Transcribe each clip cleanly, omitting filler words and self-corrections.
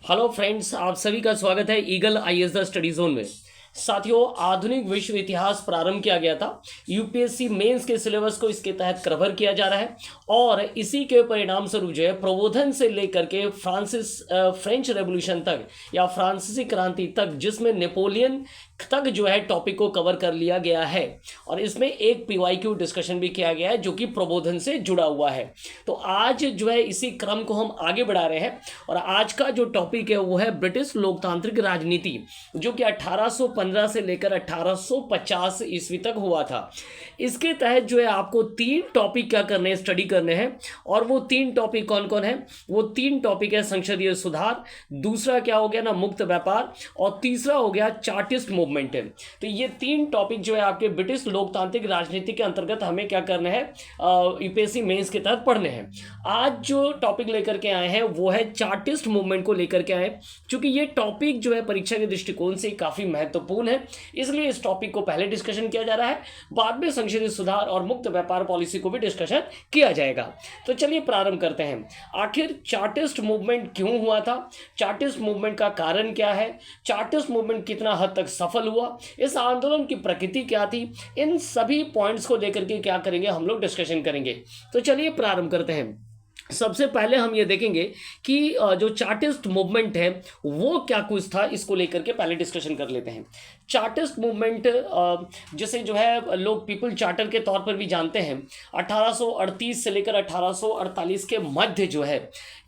Hello friends, आप सभी का स्वागत है eagle IAS the study zone में। साथियों, आधुनिक विश्व इतिहास प्रारंभ किया गया था। यूपीएससी मेंस के सिलेबस को इसके तहत कवर किया जा रहा है और इसी के परिणाम स्वरूप जो है प्रबोधन से लेकर के फ्रेंच रेवोल्यूशन तक या फ्रांसीसी क्रांति तक, जिसमें नेपोलियन तक जो है टॉपिक को कवर कर लिया गया है और इसमें एक पीवाईक्यू डिस्कशन भी किया गया है जो कि प्रबोधन से जुड़ा हुआ है। तो आज जो है इसी क्रम को हम आगे बढ़ा रहे हैं और आज का जो टॉपिक है वो है ब्रिटिश लोकतांत्रिक राजनीति, जो कि 1815 से लेकर 1850 ईस्वी तक हुआ था। इसके तहत जो है आपको 3 टॉपिक क्या करने हैं, स्टडी करने हैं। और वो 3 टॉपिक कौन कौन है? वो 3 टॉपिक है संसदीय सुधार, दूसरा क्या हो गया ना मुक्त व्यापार, और तीसरा हो गया चार्टिस्ट मूवमेंट है। तो ये 3 टॉपिक जो है आपके ब्रिटिश लोकतांत्रिक राजनीति के अंतर्गत हमें क्या करना है, यूपीएससी मेंस के तहत पढ़ने हैं। आज जो टॉपिक लेकर के आए हैं वो है चार्टिस्ट मूवमेंट को लेकर के आए, क्योंकि ये टॉपिक जो है परीक्षा के दृष्टिकोण से काफी महत्वपूर्ण है, इसलिए इस टॉपिक को पहले डिस्कशन किया जा रहा है। बाद में संसदीय सुधार और मुक्त व्यापार पॉलिसी को भी डिस्कशन किया जाएगा। तो चलिए प्रारंभ करते हैं। आखिर चार्टिस्ट मूवमेंट क्यों हुआ था, चार्टिस्ट मूवमेंट का कारण क्या है, चार्टिस्ट मूवमेंट कितना हद तक सफल हुआ, इस आंदोलन की प्रकृति क्या थी, इन सभी पॉइंट्स को लेकर के क्या करेंगे हम लोग डिस्कशन करेंगे। तो चलिए प्रारंभ करते हैं। सबसे पहले हम ये देखेंगे कि जो चार्टिस्ट मूवमेंट है वो क्या कुछ था, इसको लेकर के पहले डिस्कशन कर लेते हैं। चार्टिस्ट मूवमेंट जिसे जो है लोग पीपल चार्टर के तौर पर भी जानते हैं, 1838 से लेकर 1848 के मध्य जो है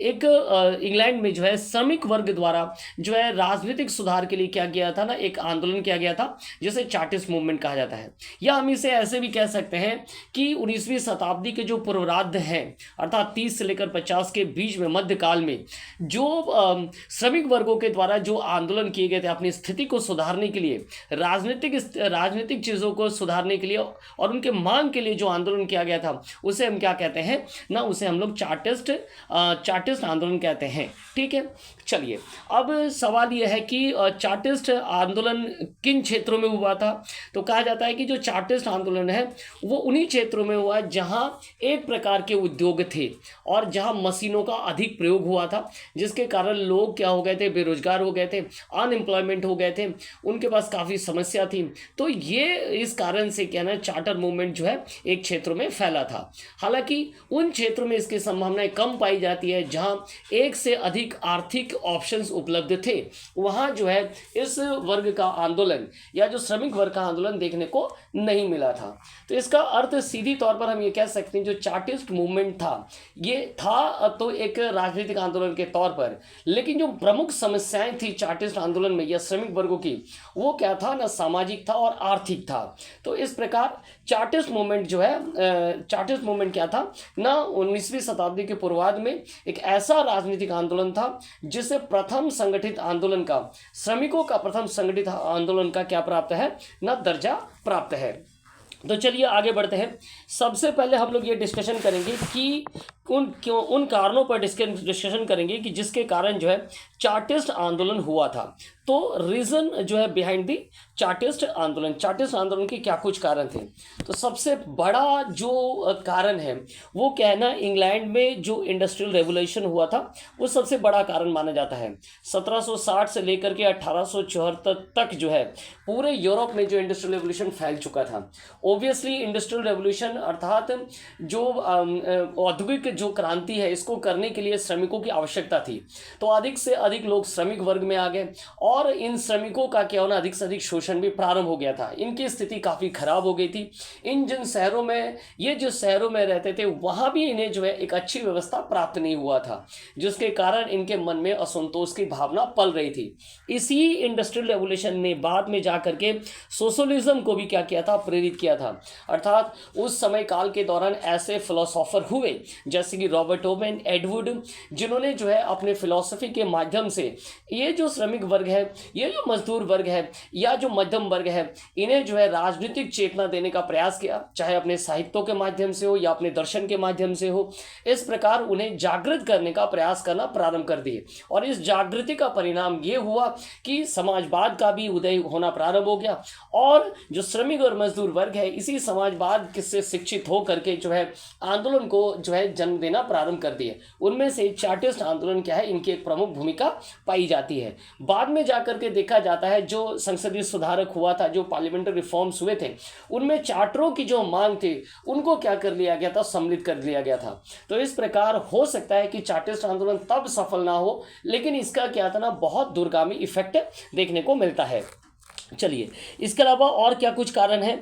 एक इंग्लैंड में जो है श्रमिक वर्ग द्वारा जो है राजनीतिक सुधार के लिए क्या किया था ना, एक आंदोलन किया गया था जिसे चार्टिस्ट मूवमेंट कहा जाता है। या हम इसे ऐसे भी कह सकते हैं कि 19वीं शताब्दी के जो पूर्वार्ध हैं, अर्थात 30 से लेकर 50 के बीच में मध्यकाल में जो श्रमिक वर्गों के द्वारा जो आंदोलन किए गए थे अपनी स्थिति को सुधारने के लिए, राजनीतिक चीज़ों को सुधारने के लिए और उनके मांग के लिए जो आंदोलन किया गया था, उसे हम क्या कहते हैं ना, उसे हम लोग चार्टिस्ट आंदोलन कहते हैं। ठीक है, चलिए अब सवाल यह है कि चार्टिस्ट आंदोलन किन क्षेत्रों में हुआ था। तो कहा जाता है कि जो चार्टिस्ट आंदोलन है वो उन्हीं क्षेत्रों में हुआ जहां एक प्रकार के उद्योग थे और जहां मशीनों का अधिक प्रयोग हुआ था, जिसके कारण लोग क्या हो गए थे, बेरोजगार हो गए थे, अनएम्प्लॉयमेंट हो गए थे, उनके पास काफ़ी समस्या थी। तो ये इस कारण से क्या ना चार्टर मूवमेंट जो है एक क्षेत्रों में फैला था। हालांकि उन क्षेत्रों में इसकी संभावनाएं कम पाई जाती है जहां एक से अधिक आर्थिक ऑप्शंस उपलब्ध थे, वहां जो है इस वर्ग का आंदोलन या जो श्रमिक वर्ग का आंदोलन देखने को नहीं मिला था। तो इसका अर्थ सीधी तौर पर हम ये कह सकते हैं जो चार्टिस्ट मूवमेंट था ये था तो एक राजनीतिक आंदोलन के तौर पर, लेकिन जो प्रमुख समस्याएं थी चार्टिस्ट आंदोलन में या श्रमिक वर्गों की, वो क्या था ना, सामाजिक था और आर्थिक था। तो इस प्रकार चार्टिस्ट मूवमेंट जो है चार्टिस्ट मूवमेंट क्या था ना, 19वीं शताब्दी के पूर्वार्ध में एक ऐसा राजनीतिक आंदोलन था जिसे प्रथम संगठित आंदोलन का, श्रमिकों का प्रथम संगठित आंदोलन का क्या प्राप्त है ना, दर्जा प्राप्त है। तो चलिए आगे बढ़ते हैं। सबसे पहले हम लोग ये डिस्कशन करेंगे कि उन कारणों पर डिस्कशन करेंगे कि जिसके कारण जो है चार्टिस्ट आंदोलन हुआ था। तो रीजन जो है बिहाइंड दी चार्टिस्ट आंदोलन के क्या कुछ कारण थे। तो सबसे बड़ा जो कारण है वो क्या है ना, इंग्लैंड में जो इंडस्ट्रियल रेवोल्यूशन हुआ था वो सबसे बड़ा कारण माना जाता है। 1760 से लेकर के 1874 तक जो है पूरे यूरोप में जो इंडस्ट्रियल रेवोल्यूशन फैल चुका था। ओब्वियसली इंडस्ट्रियल रेवोल्यूशन अर्थात जो औद्योगिक जो क्रांति है इसको करने के लिए श्रमिकों की आवश्यकता थी, तो अधिक से अधिक लोग श्रमिक वर्ग में आ गए और इन श्रमिकों का क्या होना, अधिक से अधिक शोषण भी प्रारंभ हो गया था। इनकी स्थिति काफ़ी खराब हो गई थी। इन जिन शहरों में ये जो शहरों में रहते थे वहाँ भी इन्हें जो है एक अच्छी व्यवस्था प्राप्त नहीं हुआ था, जिसके कारण इनके मन में असंतोष की भावना पल रही थी। इसी इंडस्ट्रियल रेवोल्यूशन ने बाद में जाकर के सोशलिज्म को भी क्या किया था, प्रेरित किया था। अर्थात उस समय काल के दौरान ऐसे फिलोसोफर हुए जैसे कि रॉबर्ट ओवेन, एडवर्ड, जिन्होंने जो है अपने फिलॉसफी के माध्यम से ये जो श्रमिक वर्ग है, ये जो मजदूर वर्ग है या जो मध्यम वर्ग है, इन्हें जो है राजनीतिक चेतना देने का प्रयास किया, चाहे अपने साहित्यों के माध्यम से हो या अपने दर्शन के माध्यम से हो। इस प्रकार उन्हें जागृत करने का प्रयास करना प्रारंभ कर दिए और इस जागृति का परिणाम ये हुआ कि समाजवाद का भी उदय होना प्रारंभ हो गया और जो श्रमिक और मजदूर वर्ग है इसी समाजवाद से शिक्षित हो करके जो है आंदोलन को जो है जन्म जन्म देना प्रारंभ कर दिए। उनमें से चार्टिस्ट आंदोलन क्या है, इनकी एक प्रमुख भूमिका पाई जाती है। बाद में जाकर के देखा जाता है जो संसदीय सुधारक हुआ था, जो पार्लियामेंट्री रिफॉर्म्स हुए थे, उनमें चार्टरों की जो मांग थी उनको क्या कर लिया गया था, सम्मिलित कर लिया गया था। तो इस प्रकार हो सकता है कि चार्टिस्ट आंदोलन तब सफल ना हो, लेकिन इसका क्या था ना, बहुत दूरगामी इफेक्ट देखने को मिलता है। चलिए, इसके अलावा और क्या कुछ कारण है,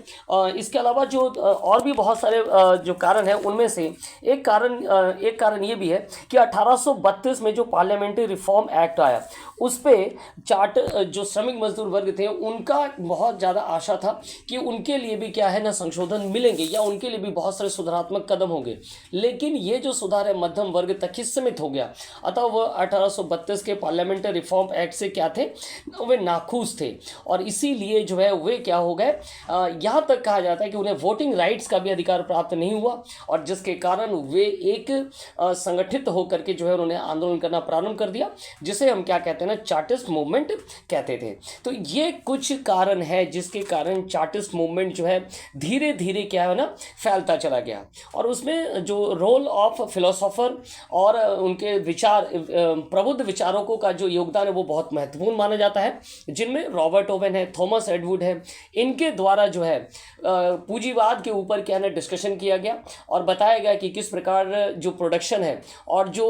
इसके अलावा जो और भी बहुत सारे जो कारण हैं, उनमें से एक कारण ये भी है कि 1832 में जो पार्लियामेंट्री रिफॉर्म एक्ट आया, उस पर जो श्रमिक मजदूर वर्ग थे उनका बहुत ज़्यादा आशा था कि उनके लिए भी क्या है ना संशोधन मिलेंगे या उनके लिए भी बहुत सारे सुधारात्मक कदम होंगे। लेकिन ये जो सुधार है मध्यम वर्ग तक ही सीमित हो गया। अतः वह 1832 के पार्लियामेंट्री रिफॉर्म एक्ट से क्या थे, वे नाखुश थे और इसीलिए जो है वे क्या हो गए, यहाँ तक कहा जाता है कि उन्हें वोटिंग राइट्स का भी अधिकार प्राप्त नहीं हुआ और जिसके कारण वे एक संगठित होकर के जो है उन्होंने आंदोलन करना प्रारंभ कर दिया, जिसे हम क्या कहते हैं ना, चार्टिस्ट मूवमेंट कहते थे। तो ये कुछ कारण है जिसके कारण चार्टिस्ट मूवमेंट जो है धीरे धीरे क्या है ना फैलता चला गया। और उसमें जो रोल ऑफ फिलोसोफर और उनके विचार प्रबुद्ध विचारकों का जो योगदान है वो बहुत महत्वपूर्ण माना जाता है, जिनमें रॉबर्ट ओवेन है, थॉमस एडवुड है। इनके द्वारा जो है पूंजीवाद के ऊपर क्या है ना डिस्कशन किया गया और बताया गया कि किस प्रकार जो प्रोडक्शन है और जो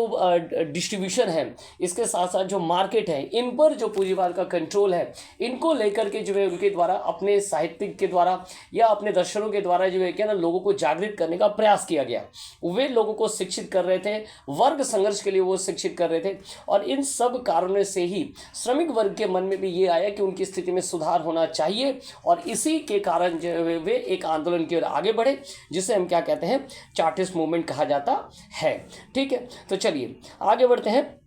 डिस्ट्रीब्यूशन है, इसके साथ साथ जो मार्केट है, इन पर जो पूंजीवाद का कंट्रोल है, इनको लेकर के जो है उनके द्वारा अपने साहित्यिक के द्वारा या अपने दर्शनों के द्वारा जो है क्या ना लोगों को जागृत करने का प्रयास किया गया। वे लोगों को शिक्षित कर रहे थे, वर्ग संघर्ष के लिए वो शिक्षित कर रहे थे और इन सब कारणों से ही श्रमिक वर्ग के मन में भी ये आया कि उनकी स्थिति में सुधार होना चाहिए और इसी के कारण जो है वे एक आंदोलन की ओर आगे बढ़े, जिसे हम क्या कहते हैं, चार्टिस्ट मूवमेंट कहा जाता है। ठीक है, तो चलिए आगे बढ़ते हैं।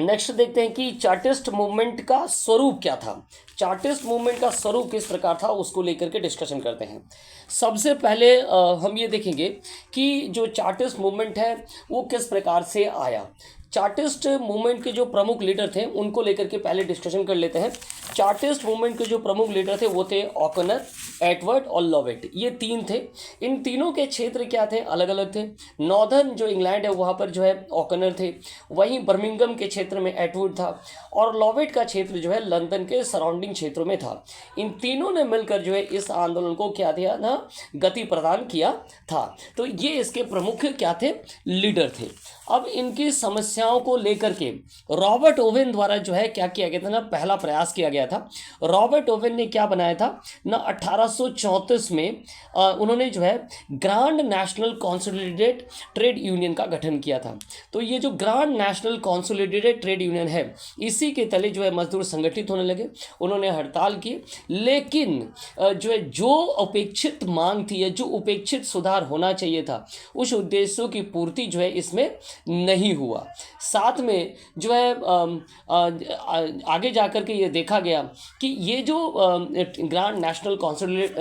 नेक्स्ट देखते हैं कि चार्टिस्ट मूवमेंट का स्वरूप क्या था। चार्टिस्ट मूवमेंट का स्वरूप किस प्रकार था उसको लेकर के डिस्कशन करते हैं। सबसे पहले हम ये देखेंगे कि जो चार्टिस्ट मूवमेंट है वो किस प्रकार से आया। चार्टिस्ट मूवमेंट के जो प्रमुख लीडर थे उनको लेकर के पहले डिस्कशन कर लेते हैं। चार्टिस्ट मूवमेंट के जो प्रमुख लीडर थे वो थे ओकनर, एडवर्ड और लॉवेट। ये तीन थे। इन तीनों के क्षेत्र क्या थे, अलग अलग थे। नॉर्दर्न जो इंग्लैंड है वहाँ पर जो है ओकनर थे, वहीं बर्मिंघम के क्षेत्र में एडवर्ड था और लॉवेट का क्षेत्र जो है लंदन के सराउंडिंग क्षेत्रों में था। इन तीनों ने मिलकर जो है इस आंदोलन को क्या दिया ना, गति प्रदान किया था। तो ये इसके प्रमुख क्या थे, लीडर थे। अब इनकी समस्याओं को लेकर के रॉबर्ट ओवेन द्वारा जो है क्या किया गया था ना, पहला प्रयास किया गया था। रॉबर्ट ओवेन ने क्या बनाया था ना, 1834 में उन्होंने जो है grand national consolidated trade union का गठन किया था। तो ये जो grand national consolidated trade union है, इसी के तले जो है मजदूर संगठित होने लगे। उन्होंने हड़ताल की, लेकिन जो है जो अपेक्षित मांग थी या जो उपेक्षित सुधार होना चाहिए था, उस उद्देश्यों की पूर्ति जो है इसमें नहीं हुआ। साथ में जो है आगे जाकर के ये देखा गया कि ये जो grand national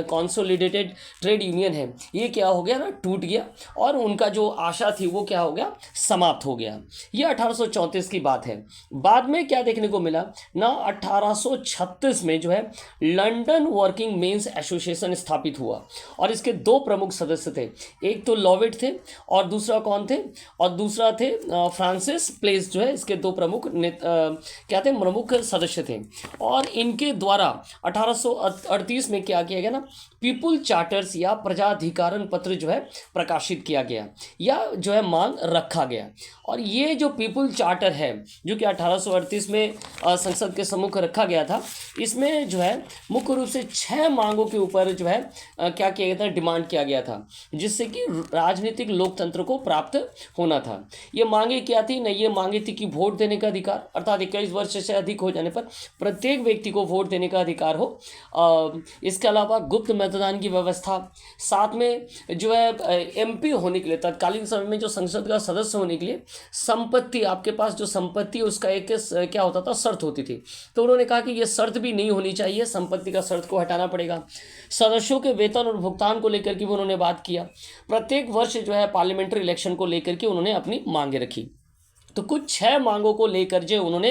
consolidated trade union है, ये क्या हो गया ना, टूट गया और उनका जो आशा थी वो क्या हो गया, समाप्त हो गया। ये 1834 की बात है। बाद में क्या देखने को मिला ना, 1836 में जो है लंदन वर्किंग मेंस एसोसिएशन स्थापित हुआ और इसके दो प्रमुख सदस्य थे। एक तो लॉवेट थे और दूसरा कौन थे, और दूसरा थे फ्रांसिस प्लेस, जो है इसके दो प्रमुख क्या थे, प्रमुख सदस्य थे। और इनके द्वारा 1838 में क्या किया गया ना, पीपुल चार्टर्स या प्रजाधिकारण पत्र जो है प्रकाशित किया गया या जो है मांग रखा गया। और ये जो पीपुल चार्टर है जो कि 1838 में संसद के सम्मुख रखा गया था, इसमें जो है मुख्य रूप से 6 मांगों के ऊपर जो है क्या किया गया था, डिमांड किया गया था, जिससे कि राजनीतिक लोकतंत्र को प्राप्त होना था। ये मांगे क्या थी ना, ये मांगे थी कि वोट देने का अधिकार, अर्थात 21 वर्ष से अधिक हो जाने पर प्रत्येक व्यक्ति को वोट देने का अधिकार हो। इसके अलावा गुप्त मतदान की व्यवस्था, साथ में जो है एमपी होने के लिए, तत्कालीन समय में जो संसद का सदस्य होने के लिए संपत्ति, आपके पास जो संपत्ति है उसका एक क्या होता था, शर्त होती थी। तो उन्होंने कहा कि ये शर्त भी नहीं होनी चाहिए, संपत्ति का शर्त को हटाना पड़ेगा। सदस्यों के वेतन और भुगतान को लेकर के भी उन्होंने बात किया। प्रत्येक वर्ष जो है पार्लियामेंट्री इलेक्शन को लेकर के उन्होंने अपनी मांगे रखी। तो कुछ 6 मांगों को लेकर जो उन्होंने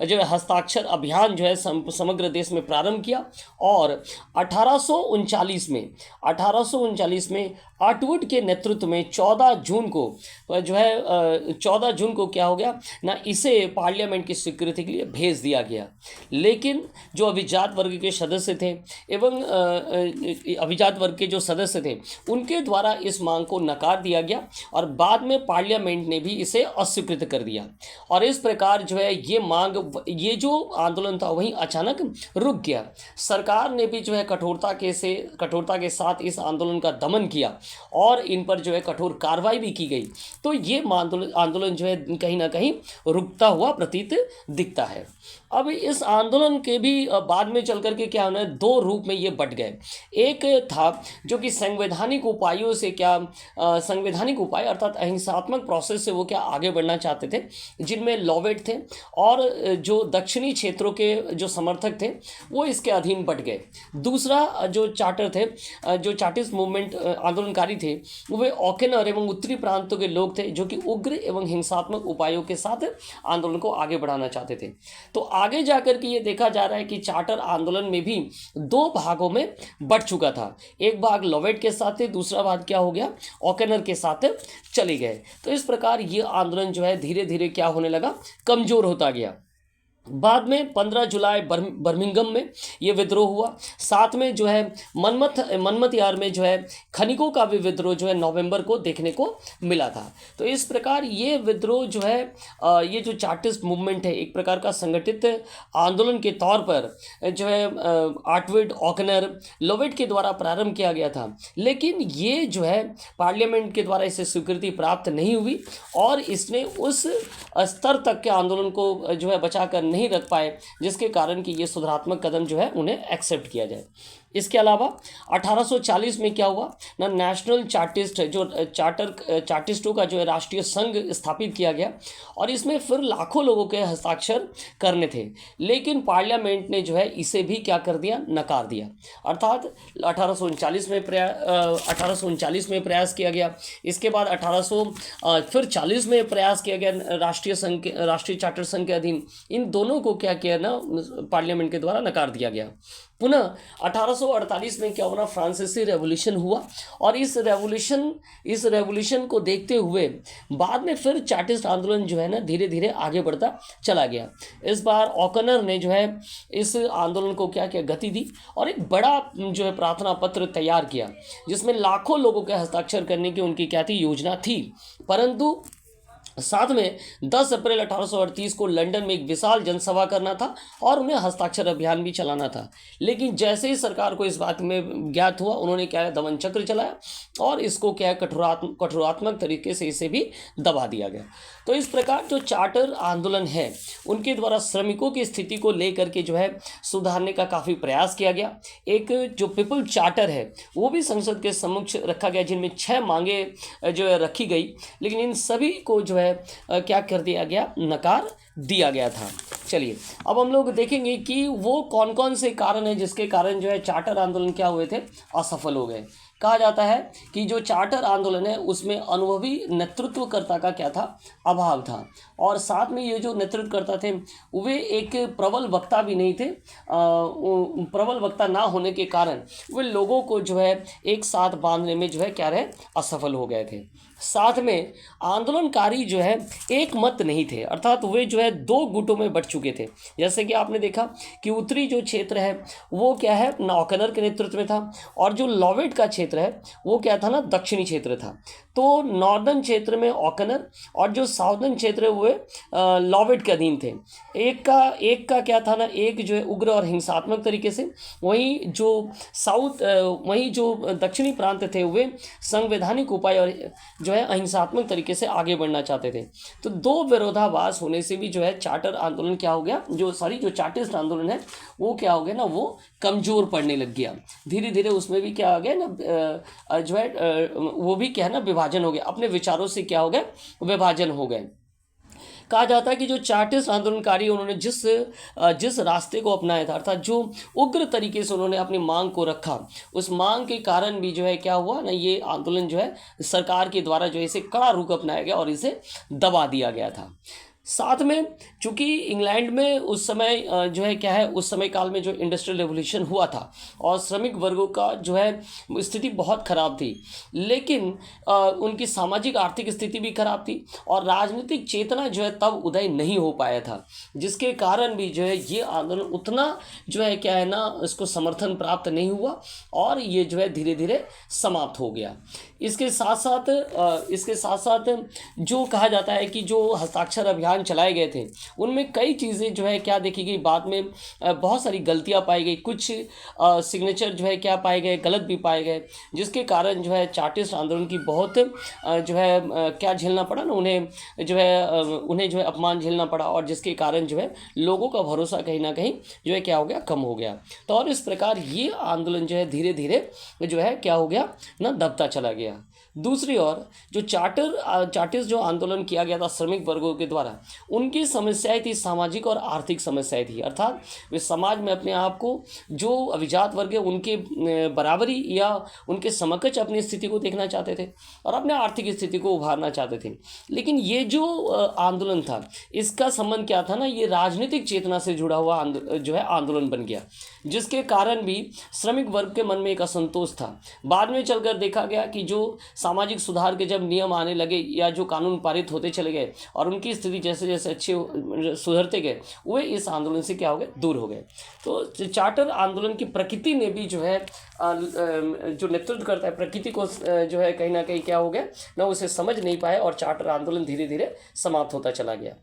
जो है हस्ताक्षर अभियान जो है समग्र देश में प्रारंभ किया और 1839 में आटवुड के नेतृत्व में 14 जून को जो है 14 जून को क्या हो गया ना, इसे पार्लियामेंट की स्वीकृति के लिए भेज दिया गया। लेकिन जो अभिजात वर्ग के सदस्य थे एवं अभिजात वर्ग के जो सदस्य थे उनके द्वारा इस मांग को नकार दिया गया और बाद में पार्लियामेंट ने भी इसे अस्वीकृत कर दिया। और इस प्रकार जो है ये जो आंदोलन था वहीं अचानक रुक गया। सरकार ने भी जो है कठोरता के साथ इस आंदोलन का दमन किया और इन पर जो है कठोर कार्रवाई भी की गई। तो ये आंदोलन जो है कहीं ना कहीं रुकता हुआ प्रतीत दिखता है। अब इस आंदोलन के भी बाद में चल करके क्या होना है, दो रूप में ये बट गए। एक था जो कि संवैधानिक उपायों से संवैधानिक उपाय अर्थात अहिंसात्मक प्रोसेस से वो क्या आगे बढ़ना चाहते थे, जिनमें लॉवेट थे और जो दक्षिणी क्षेत्रों के जो समर्थक थे वो इसके अधीन बट गए। दूसरा जो चार्टर थे, जो चार्टिस्ट मूवमेंट आंदोलनकारी थे, वे ओकेनर एवं उत्तरी प्रांतों के लोग थे जो कि उग्र एवं हिंसात्मक उपायों के साथ आंदोलन को आगे बढ़ाना चाहते थे। तो आगे जाकर के ये देखा जा रहा है कि चार्टर आंदोलन में भी दो भागों में बट चुका था। एक भाग लॉवेट के साथ थे, दूसरा भाग क्या हो गया, ओकेनर के साथ चले गए। तो इस प्रकार ये आंदोलन जो है धीरे धीरे क्या होने लगा, कमजोर होता गया। बाद में 15 जुलाई बर्मिंघम में ये विद्रोह हुआ। साथ में जो है मनमत यार में जो है खनिकों का भी विद्रोह जो है नवंबर को देखने को मिला था। तो इस प्रकार ये विद्रोह जो है ये जो चार्टिस्ट मूवमेंट है एक प्रकार का संगठित आंदोलन के तौर पर जो है आटवुड, ओकेनर, लोवेट के द्वारा प्रारंभ किया गया था। लेकिन ये जो है पार्लियामेंट के द्वारा इसे स्वीकृति प्राप्त नहीं हुई और इसने उस स्तर तक के आंदोलन को जो है बचाकर नहीं रख पाए, जिसके कारण कि ये सुधारात्मक कदम जो है उन्हें एक्सेप्ट किया जाए। इसके अलावा 1840 में क्या हुआ ना, नेशनल चार्टिस्टों का जो है राष्ट्रीय संघ स्थापित किया गया और इसमें फिर लाखों लोगों के हस्ताक्षर करने थे। लेकिन पार्लियामेंट ने जो है इसे भी क्या कर दिया, नकार दिया। अर्थात 1839 में प्रयास किया गया। इसके बाद 1840 में प्रयास किया गया राष्ट्रीय चार्टर संघ के अधीन। इन दोनों को क्या किया ना, पार्लियामेंट के द्वारा नकार दिया गया। पुनः 1848 में क्या हुआ, फ्रांसीसी रेवोल्यूशन हुआ और इस रेवोल्यूशन को देखते हुए बाद में फिर चार्टिस्ट आंदोलन जो है ना धीरे धीरे आगे बढ़ता चला गया। इस बार ओकेनर ने जो है इस आंदोलन को क्या गति दी और एक बड़ा जो है प्रार्थना पत्र तैयार किया जिसमें लाखों लोगों के हस्ताक्षर करने की उनकी क्या थी, योजना थी। परंतु साथ में 10 अप्रैल 1838 को लंदन में एक विशाल जनसभा करना था और उन्हें हस्ताक्षर अभियान भी चलाना था। लेकिन जैसे ही सरकार को इस बात में ज्ञात हुआ, उन्होंने क्या है, दमन चक्र चलाया और इसको क्या है, कठोरात्मक तरीके से इसे भी दबा दिया गया। तो इस प्रकार जो चार्टर आंदोलन है उनके द्वारा श्रमिकों की स्थिति को लेकर के जो है सुधारने का काफ़ी प्रयास किया गया। एक जो पीपल चार्टर है वो भी संसद के समक्ष रखा गया, जिनमें 6 मांगे जो है रखी गई, लेकिन इन सभी को जो है क्या कर दिया गया, नकार दिया गया था। चलिए अब हम लोग देखेंगे कि वो कौन कौन से कारण हैं जिसके कारण जो है चार्टर आंदोलन क्या हुए थे, असफल हो गए। कहा जाता है कि जो चार्टर आंदोलन है उसमें अनुभवी नेतृत्वकर्ता का क्या था, अभाव था। और साथ में ये जो नेतृत्वकर्ता थे वे एक प्रबल वक्ता भी नहीं थे। प्रबल वक्ता ना होने के कारण वे लोगों को जो है एक साथ बांधने में जो है क्या रहे, असफल हो गए थे। साथ में आंदोलनकारी जो है एक मत नहीं थे, अर्थात वे जो है 2 गुटों में बट चुके थे। जैसे कि आपने देखा कि उत्तरी जो क्षेत्र है वो क्या है ना, ओकेनर के नेतृत्व में था और जो लॉवेट का क्षेत्र है वो क्या था ना, दक्षिणी क्षेत्र था। तो नॉर्दर्न क्षेत्र में ओकेनर और जो साउदर्न क्षेत्र है वो लॉवेट के अधीन थे। एक का क्या था ना, एक जो है उग्र और हिंसात्मक तरीके से, वहीं जो दक्षिणी प्रांत थे वे संवैधानिक उपाय और जो है अहिंसात्मक तरीके से आगे बढ़ना चाहते थे। तो 2 विरोधाभास होने से भी जो है चार्टर आंदोलन क्या हो गया, जो चार्टिस्ट आंदोलन है वो क्या हो गया ना, वो कमज़ोर पड़ने लग गया। धीरे धीरे उसमें भी क्या हो गया ना, जो है वो भी क्या है ना, विभाजन हो गया, अपने विचारों से क्या हो गए, विभाजन हो गए। कहा जाता है कि जो चार्टिस्ट आंदोलनकारी उन्होंने जिस रास्ते को अपनाया था, अर्थात जो उग्र तरीके से उन्होंने अपनी मांग को रखा, उस मांग के कारण भी जो है क्या हुआ ना, ये आंदोलन जो है सरकार के द्वारा जो है इसे कड़ा रुख अपनाया गया और इसे दबा दिया गया था। साथ में चूंकि इंग्लैंड में उस समय जो है क्या है, उस समय काल में जो इंडस्ट्रियल रेवोल्यूशन हुआ था और श्रमिक वर्गों का जो है स्थिति बहुत खराब थी, लेकिन उनकी सामाजिक आर्थिक स्थिति भी खराब थी और राजनीतिक चेतना जो है तब उदय नहीं हो पाया था, जिसके कारण भी जो है ये आंदोलन उतना जो है क्या है ना, इसको समर्थन प्राप्त नहीं हुआ और ये जो है धीरे धीरे समाप्त हो गया। इसके साथ साथ जो कहा जाता है कि जो हस्ताक्षर अभियान चलाए गए थे उनमें कई चीज़ें जो है क्या देखी गई, बाद में बहुत सारी गलतियां पाई गई, कुछ सिग्नेचर जो है क्या पाए गए, गलत भी पाए गए, जिसके कारण जो है चार्टिस्ट आंदोलन की बहुत जो है क्या झेलना पड़ा ना उन्हें, उन्हें जो है अपमान झेलना पड़ा और जिसके कारण जो है लोगों का भरोसा कहीं ना कहीं जो है क्या हो गया, कम हो गया। तो और इस प्रकार ये आंदोलन जो है धीरे धीरे जो है क्या हो गया ना, दबता चला गया। दूसरी ओर जो चार्टिस्ट जो आंदोलन किया गया था श्रमिक वर्गों के द्वारा, उनकी समस्याएं थी सामाजिक और आर्थिक समस्याएं थी, अर्थात वे समाज में अपने आप को जो अभिजात वर्ग है उनके बराबरी या उनके समकक्ष अपनी स्थिति को देखना चाहते थे और अपने आर्थिक स्थिति को उभारना चाहते थे। लेकिन ये जो आंदोलन था इसका संबंध क्या था ना, ये राजनीतिक चेतना से जुड़ा हुआ जो है आंदोलन बन गया, जिसके कारण भी श्रमिक वर्ग के मन में एक असंतोष था। बाद में चलकर देखा गया कि जो सामाजिक सुधार के जब नियम आने लगे या जो कानून पारित होते चले गए और उनकी स्थिति जैसे जैसे अच्छे सुधरते गए, वे इस आंदोलन से क्या हो गए, दूर हो गए। तो चार्टर आंदोलन की प्रकृति ने भी जो है जो नेतृत्व करता है प्रकृति को जो है कहीं ना कहीं क्या हो गया ना, उसे समझ नहीं पाए और चार्टर आंदोलन धीरे धीरे समाप्त होता चला गया।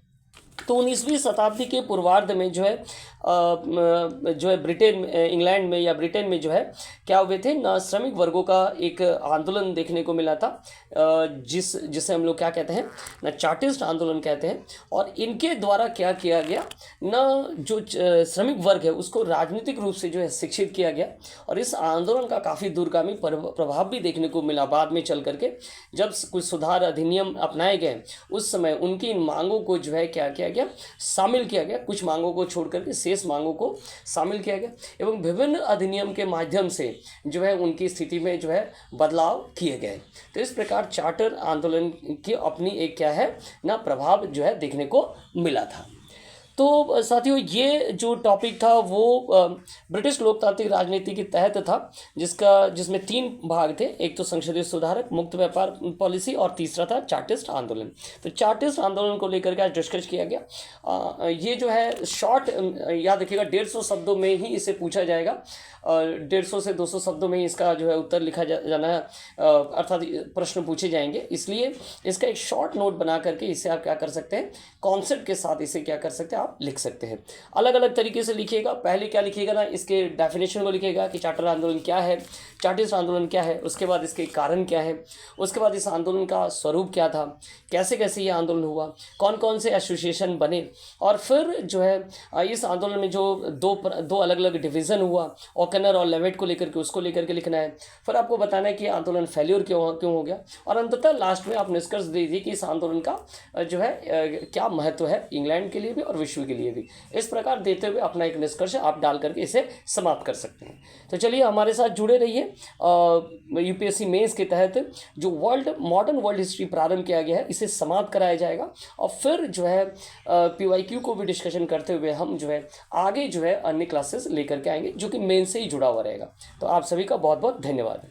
तो 19वीं शताब्दी के पूर्वार्ध में जो है ब्रिटेन इंग्लैंड में या ब्रिटेन में जो है क्या हुए थे ना, श्रमिक वर्गों का एक आंदोलन देखने को मिला था, जिसे हम लोग क्या कहते हैं ना, चार्टिस्ट आंदोलन कहते हैं। और इनके द्वारा क्या किया गया ना, जो श्रमिक वर्ग है उसको राजनीतिक रूप से जो है शिक्षित किया गया और इस आंदोलन का काफ़ी दूरगामी प्रभाव भी देखने को मिला। बाद में चल करके जब कुछ सुधार अधिनियम अपनाए गए उस समय उनकी इन मांगों को जो है क्या किया गया, शामिल किया गया, कुछ मांगों को छोड़ करके शेष मांगों को शामिल किया गया एवं विभिन्न अधिनियम के माध्यम से जो है उनकी स्थिति में जो है बदलाव किए गए। तो इस प्रकार चार्टर आंदोलन की अपनी एक क्या है ना, प्रभाव जो है देखने को मिला था। तो साथियों ये जो टॉपिक था वो ब्रिटिश लोकतांत्रिक राजनीति के तहत था, जिसमें 3 भाग थे, एक तो संसदीय सुधारक, मुक्त व्यापार पॉलिसी और तीसरा था चार्टिस्ट आंदोलन। तो चार्टिस्ट आंदोलन को लेकर के आज डिस्कस किया गया। ये जो है शॉर्ट याद रखिएगा, 150 शब्दों में ही इसे पूछा जाएगा, 150 से 200 शब्दों में ही इसका जो है उत्तर लिखा जाना है, अर्थात प्रश्न पूछे जाएंगे। इसलिए इसका एक शॉर्ट नोट बना करके इसे आप क्या कर सकते हैं, कॉन्सेप्ट के साथ इसे क्या कर सकते हैं, आप लिख सकते हैं। अलग अलग तरीके से लिखिएगा। पहले क्या लिखिएगा ना, इसके डेफिनेशन को लिखिएगा कि चार्टर आंदोलन क्या है, चार्टिस्ट आंदोलन क्या है, उसके बाद इसके कारण क्या है, उसके बाद इस आंदोलन का स्वरूप क्या था, कैसे कैसे ये आंदोलन हुआ, कौन कौन से एसोसिएशन बने, और फिर जो है इस आंदोलन में जो दो अलग अलग डिवीज़न हुआ, ओकनर और लेवेट को लेकर के, उसको लेकर के लिखना है। फिर आपको बताना है कि आंदोलन फेल्योर क्यों हो गया, और अंततः लास्ट में आप निष्कर्ष दे दीजिए कि इस आंदोलन का जो है क्या महत्व है इंग्लैंड के लिए भी और विश्व के लिए भी। इस प्रकार देते हुए अपना एक निष्कर्ष आप डाल करके इसे समाप्त कर सकते हैं। तो चलिए हमारे साथ जुड़े रहिए। यूपीएससी मेंस के तहत जो मॉडर्न वर्ल्ड हिस्ट्री प्रारंभ किया गया है इसे समाप्त कराया जाएगा, और फिर जो है पीवाईक्यू को भी डिस्कशन करते हुए हम जो है आगे जो है अन्य क्लासेस लेकर के आएंगे जो कि मेन से ही जुड़ा हुआ रहेगा। तो आप सभी का बहुत बहुत धन्यवाद।